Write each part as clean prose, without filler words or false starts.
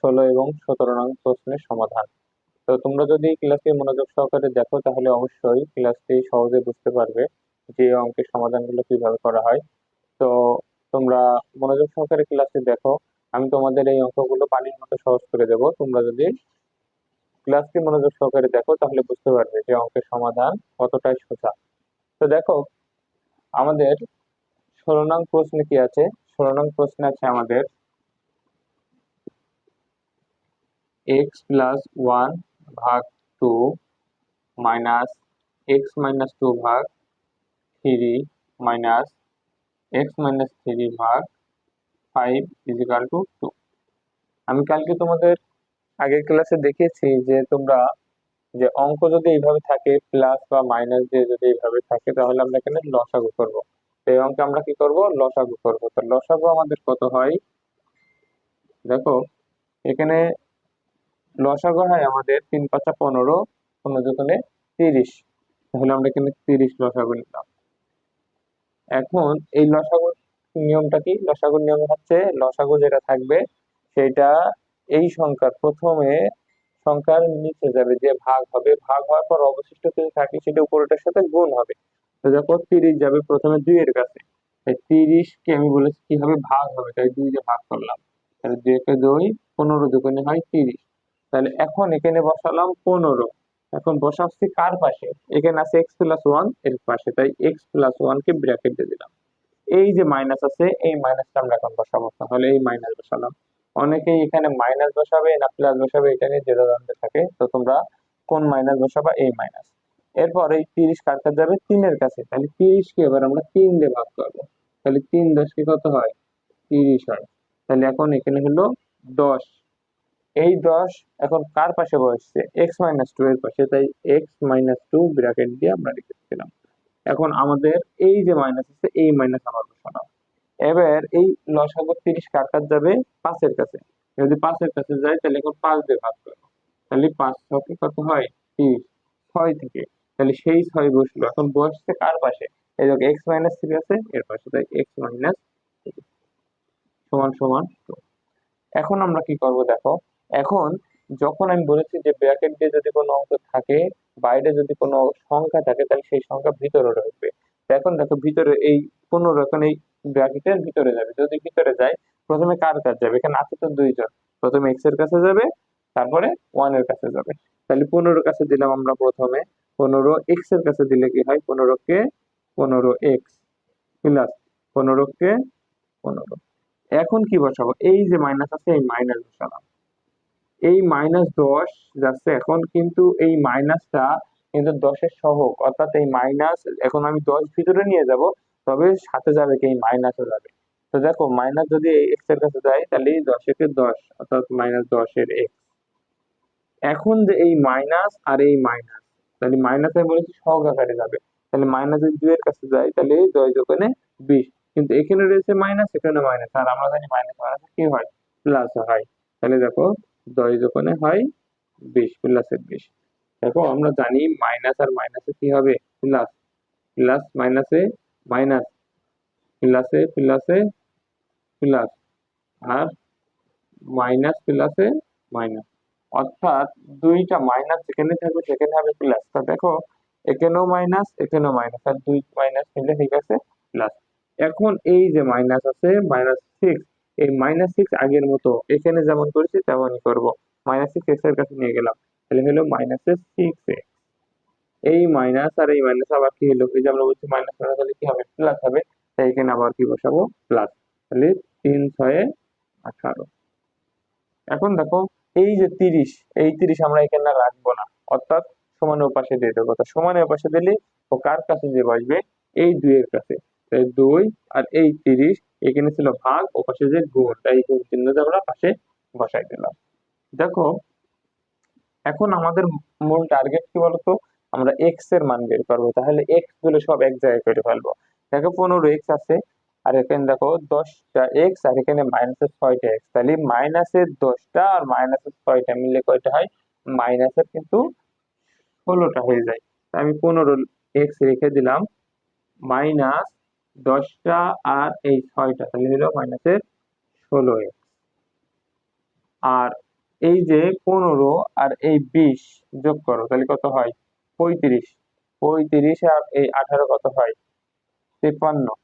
16 এবং 17 নং প্রশ্নের সমাধান। তো তোমরা যদি ক্লাসটি মনোযোগ সহকারে দেখো তাহলে অবশ্যই ক্লাসটি সহজে বুঝতে পারবে যে অঙ্কের সমাধানগুলো কিভাবে করা হয়। তো তোমরা মনোযোগ সহকারে ক্লাসটি দেখো, আমি তোমাদের এই অঙ্কগুলো পানির মতো সহজ করে দেবো। তোমরা যদি ক্লাসটি মনোযোগ সহকারে দেখো তাহলে বুঝতে পারবে যে অঙ্কের সমাধান কতটাই সোজা। তো দেখো আমাদের 16 নং প্রশ্নে কি আছে। 16 নং প্রশ্নে আছে আমাদের x+1 ভাগ 2 মাইনাস x-2 ভাগ 3 মাইনাস x-3 ভাগ 5 ইজিক্যাল টু 2। আমি কালকে তোমাদের আগের ক্লাসে দেখিয়েছি যে তোমরা যে অঙ্ক যদি এইভাবে থাকে প্লাস বা মাইনাস দিয়ে যদি এইভাবে থাকে তাহলে আমরা এখানে লসাগু করব। তো এই অঙ্কে আমরা কি করব, লসাগু করব। তো লসাগু আমাদের কত হয় দেখো, এখানে লসাগু হয় আমাদের 3×5 = 15, 15×3 = 30। তাহলে আমরা এখানে 30 লসাগু নিলাম। এখন এই লসাগুর নিয়মটা কি, লসাগুর নিয়ম হচ্ছে লসাগু যেটা থাকবে সেটা এই সংখ্যার প্রথমে সংখ্যার নিচে যাবে, যে ভাগ হবে, ভাগ হওয়ার পর অবশিষ্ট কিছু থাকে সেটা উপরেটার সাথে গুণ হবে। তো দেখো 30 যাবে প্রথমে 2 এর কাছে, তাই 30 কে আমি বলেছি কি হবে, ভাগ হবে, তাই 2 দিয়ে ভাগ করলাম। তাহলে 2 কে 2, 15 দুগুণে হয় 30। তাহলে এখন এখানে বসালাম 15। এখন বসাচ্ছি কার পাশে, এখানে আছে x+1 এর পাশে, তাই x+1 কে ব্র্যাকেট দিয়ে দিলাম। এই যে মাইনাস আছে এই মাইনাসটা আমরা এখন বসাবো, তাহলে এই মাইনাস বসালাম। অনেকেই এখানে মাইনাস বসাবে না প্লাস বসাবে এটা নিয়ে দ্বিধাদ্বন্দ্বে থাকে, তো তোমরা কোন মাইনাস বসাবা, এই মাইনাস। এরপর এই 30 কার কাছে যাবে, 3 এর কাছে, তাহলে 30 কে এবার আমরা 3 দিয়ে ভাগ করবো। তাহলে 3 10 কে কত হয়, 30 হয়। তাহলে এখন এখানে হলো 10। এই 10 এখন কার পাশে বসছে, x-2 এর পাশে, তাই x-2 ব্র্যাকেট দিয়ে আমরা লিখে দিলাম। এখন আমাদের এই যে মাইনাস আছে এই মাইনাস আমার বসানো। এবার এই লসাগু 30 কার কাছে যাবে, 5 এর কাছে। যদি 5 এর কাছে যায় তাহলে এখন 5 দিয়ে ভাগ করবো। তাহলে 5 ছকে কত হয়, 30। 6 থেকে, তাহলে সেই 6 বসলো। এখন বসছে কার পাশে, এই দেখো x-3 আছে এর পাশে, তাই x-3 সমান সমান 2। এখন আমরা কি করব দেখো, এখন যখন আমি বলেছি যে ব্র্যাকেট দিয়ে যদি কোনো অঙ্ক থাকে, বাইরে যদি কোনো সংখ্যা থাকে তাহলে সেই সংখ্যা ভিতরে ঢুকবে। তো এখন দেখো ভিতরে এই 15 এখন এই ব্র্যাকেটের ভিতরে যাবে, যদি ভিতরে যায় প্রথমে কার কাছে যাবে, এখানে আছে তো 2 জন, প্রথমে x এর কাছে যাবে তারপরে 1 এর কাছে যাবে। তাহলে 15 এর কাছে দিলাম আমরা প্রথমে, 15 x এর কাছে দিলে কি হয়, 15 কে 15x প্লাস 15 কে 15। এখন কি বসাবো, এই যে মাইনাস আছে এই মাইনাস বসালাম। এই -10 যাচ্ছে, এখন কিন্তু এই মাইনাসটা কিন্তু 10-এর সহগ, অর্থাৎ এই মাইনাস এখন আমি 10 ভিতরে নিয়ে যাব, তবে সাথে যাবে কি এই মাইনাসও যাবে। তো দেখো মাইনাস যদি এই x এর কাছে যায় তাহলে 10 কে 10 অর্থাৎ -10 এর x। এখন যে এই মাইনাস আর এই মাইনাস, তাহলে মাইনাস আমি বলেছি সহগ আকারে যাবে, তাহলে মাইনাস যদি 2 এর কাছে যায় তাহলে 10 দোকানে 20। কিন্তু এখানে রয়েছে মাইনাস, এখানে মাইনাস, আর আমরা জানি মাইনাস মাইনাস কি হয়, প্লাস হয়। তাহলে দেখো 10 দোকানে হয় 20, প্লাসের 20। দেখো আমরা জানি মাইনাস আর মাইনাসে কি হবে, প্লাস, প্লাস মাইনাসে মাইনাস, প্লাসে প্লাসে প্লাস, আর মাইনাস প্লাসে মাইনাস, অর্থাৎ দুইটা মাইনাস যেখানে থাকবে সেখানে হবে প্লাস। তা দেখো এখানেও মাইনাস এখানেও মাইনাস, আর দুই মাইনাস মিলে ঠিক আছে প্লাস। এখন এই যে মাইনাস আছে -6, এই -6 আগের মতো এখানে যেমন করেছি তেমনই করব। -6 এক্স এর কাছে নিয়ে গেলাম, তাহলে হলো -6x। এই মাইনাস আর এই মাইনাস আবার কি হলো, এই যে আমরা বলছি মাইনাস মাইনাস হলে কি হবে, প্লাস হবে, তাই এখানে আবার কি বসাবো, প্লাস। তাহলে 3×6 = 18। এখন দেখো এই যে 30, এই 30 আমরা এখানে রাখবো না, অর্থাৎ সমানের ওপাশে দিয়ে দেবো। তা সমানের ওপাশে দিলে ও কার কাছে যে বসবে, এই 2 এর কাছে, তাই 2 আর এই 30 এখানে ছিল ভাগ, ওপাশে যে গুণ, তাই গুণ চিহ্ন দিয়ে আমরা পাশে বসাই দিলাম। দেখো এখন আমাদের মূল টার্গেট কি বলতো, আমরা এক্স এর মান বের করবো। তাহলে এক্স গুলো সব এক জায়গায় করে ফেলবো। দেখো 15x আছে, আর এখানে দেখো 10টা এক্স, আর এখানে মাইনাসের 6টা এক্স, তাহলে মাইনাসের 10টা আর মাইনাসের 6টা মিলে কয়টা হয়, মাইনাসের কিন্তু 16টা হয়ে যায়। তাই আমি 15x রেখে দিলাম, মাইনাস 10টা আর এই 6টা, তাহলে হলো -16x। আর এই যে 15 আর এই 20 যোগ করো, তাহলে কত হয়? 35। 35 আর এই 18 কত হয়? 53।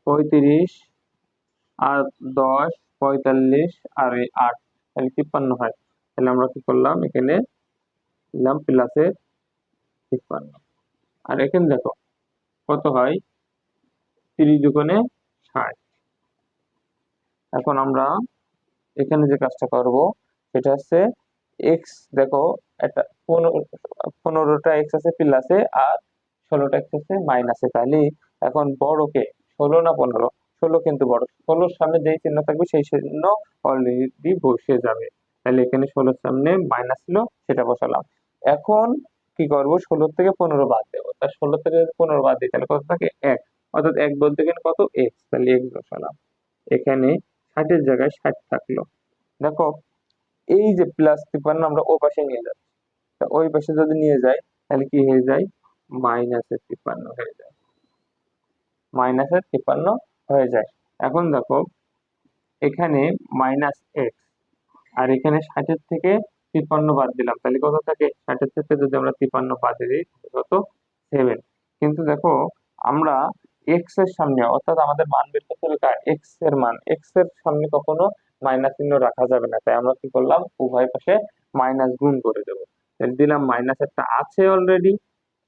35 আর 10 45 আর এই 8, তাহলে 53 হয়। তাহলে আমরা কি করলাম, এখানে দিলাম প্লাসে 53। আর এখানে দেখো কত হয়, 30 দুগুণে 60। এখন আমরা এখানে যে কাজটা করব সেটা হচ্ছে এক্স, দেখো একটা 15টা এক্স আছে প্লাসে আর 16টা এক্স আছে মাইনাসে, তাহলে এখন বড়কে 16 না 15? 16 কিন্তু বড়, 16-র সামনে যেই চিহ্ন থাকবে সেই চিহ্ন অলরেডি বসে যাবে। তাহলে এখানে 16-র সামনে মাইনাস ছিল, সেটা বসালাম। এখন কি করব, 16 থেকে 15 বাদ দেবো, তার 16 থেকে 15 বাদ দিই তাহলে কত থাকে? 1। অর্থাৎ 1 বলতে গেলে কত? এক্স, তাহলে এক্স বসালাম। এখানে 60-এর জায়গায় 60 থাকলো। দেখো এই যে +53 আমরা ও পাশে নিয়ে যাচ্ছি, তা ওই পাশে যদি নিয়ে যাই তাহলে কি হয়ে যায়? -53 হয়ে যায়। -53 হয়ে যায়। এখন দেখো এখানে -x আর এখানে 60-এর থেকে 53 বাদ দিলাম, তাহলে কত থাকে? 60-এর থেকে যদি আমরা 53 বাদ দিই কত? 7। কিন্তু দেখো আমরা x এর সামনে, অর্থাৎ আমাদের মান বের করতে হবে কার? x এর মান। x এর সামনে কখনো মাইনাস চিহ্ন রাখা যাবে না, তাই আমরা কি করলাম, উভয় পাশে মাইনাস গুণ করে দেবো। তাহলে দিলাম মাইনাস, একটা আছে অলরেডি,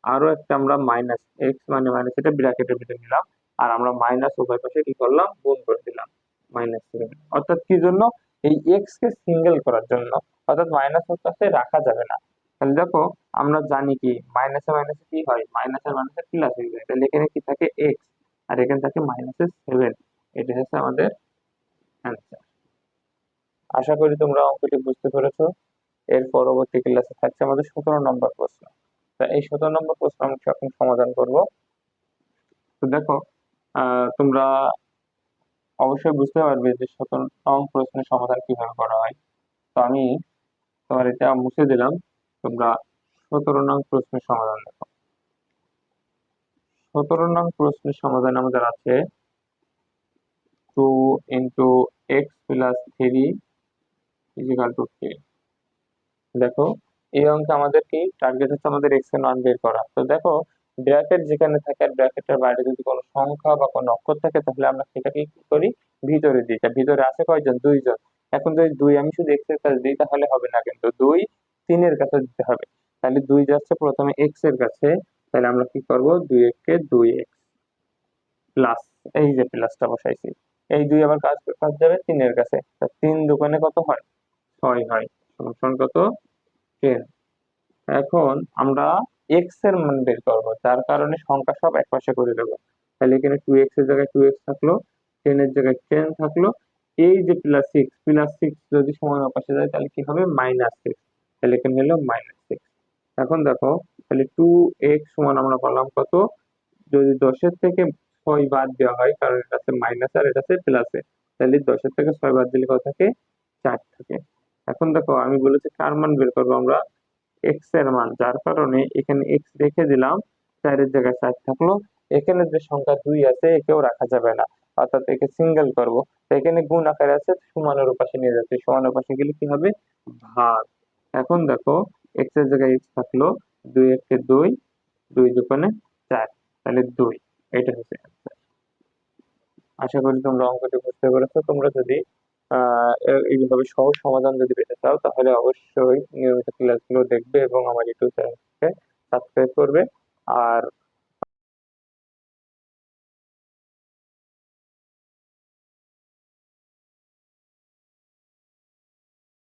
আরো একটা আমরা মাইনাস এক্স মানে মাইনাস, এটা ব্র্যাকেটের ভিতরে নিলাম। আর আমরা মাইনাস উভয় পাশে কি করলাম, গুণ করে দিলাম -7। অর্থাৎ কি জন্য? এই এক্স কে সিঙ্গেল করার জন্য, অর্থাৎ মাইনাস কাছে রাখা যাবে না। তাহলে দেখো আমরা জানি কি মাইনাসে মাইনাসে কি হয়, মাইনাসে মাইনাসে প্লাস হয়ে যায়, তাহলে এখানে কি থাকে? এক্স, আর এখানে থাকে -7। এটা হচ্ছে আমাদের অ্যান্সার। আশা করি তোমরা অঙ্কটি বুঝতে পেরেছো। এর পরবর্তী ক্লাসে থাকছে আমাদের 17 নম্বর প্রশ্ন। তা এই 17 নম্বর প্রশ্ন আমি এখন সমাধান করব। তো দেখো তোমরা অবশ্যই বুঝতে পারবে যে 17 নং প্রশ্নের সমাধান কিভাবে করা হয়। তো আমি তোমার এটা মুছে দিলাম, তোমরা 17 নং প্রশ্নের সমাধান দেখো। 17 নং প্রশ্নের সমাধান আমাদের আছে 2 into x plus 3 is equal to 3। দেখো এই অঙ্কে আমাদের কি টার্গেট হচ্ছে, আমাদের এক্স এর মান বের করা। তো দেখো ব্র্যাকেট যেখানে থাকে আর ব্র্যাকেটের বাইরে যদি কোনো সংখ্যা বা কোনো অক্ষর থাকে তাহলে আমরা সেটাকে কি করি, ভিতরে দিই। তা ভিতরে আছে কয়জন? 2 জন। এখন যদি 2 আমি শুধু এক্স এর কাছে দিই তাহলে হবে না, কিন্তু 2 3 এর কাছে দিতে হবে। তাহলে 2 যাচ্ছে প্রথমে এক্স এর কাছে, তাহলে আমরা কি করব, 2 কে 2 এক্স প্লাস, এই যে প্লাসটা বসাইছি, এই 2 আবার কাজ কাজ যাবে 3 এর কাছে, তা 3 দোকানে কত হয়? 6 হয়। সমান কত? 10। এখন আমরা এক্স এর মান বের করবো, যার কারণে সংখ্যা সব একপাশে করে দেবো। তাহলে এখানে 2x এর জায়গায় 2x থাকলো, 10 এর জায়গায় 10 থাকলো। এই যে প্লাস সিক্স যদি সমান পাশে যায় তাহলে কি হবে? -6। তাহলে এখানে হলো -6। এখন দেখো তাহলে 2x সমান আমরা পারলাম কত? যদি 10-এর থেকে 6 বাদ দেওয়া হয়, কারণ এটা আছে মাইনাস আর এটা আছে প্লাসে, তাহলে 10-এর থেকে 6 বাদ দিলে কত থাকে? 4 থাকে। এখন দেখো আমি বলেছি কার মান বের করবো আমরা? এক্স এর মান, যার কারণে এখানে এক্স রেখে দিলাম, 4 এর জায়গায় 4 থাকলো। এখানে যে সংখ্যা 2 আছে একেও রাখা যাবে না, অর্থাৎ একে সিঙ্গেল করব। তো এখানে গুণ আকারে আছে, সমানের পাশে নিয়ে যাচ্ছে, সমানের পাশে গেলে কি হবে? ভাগ। এখন দেখো এক্স এর জায়গায় এক্স থাকলো, 2 একে 2, 2 দুগুণে 4, তাহলে 2। এটা হচ্ছে answer। আশা করি তোমরা অঙ্কটি বুঝতে পেরেছো। তোমরা যদি এইভাবে সহজ সমাধান যদি পেতে চাও তাহলে অবশ্যই নিয়মিত ক্লাসগুলো দেখবে এবং আমার ইউটিউব চ্যানেলকে সাবস্ক্রাইব করবে। আর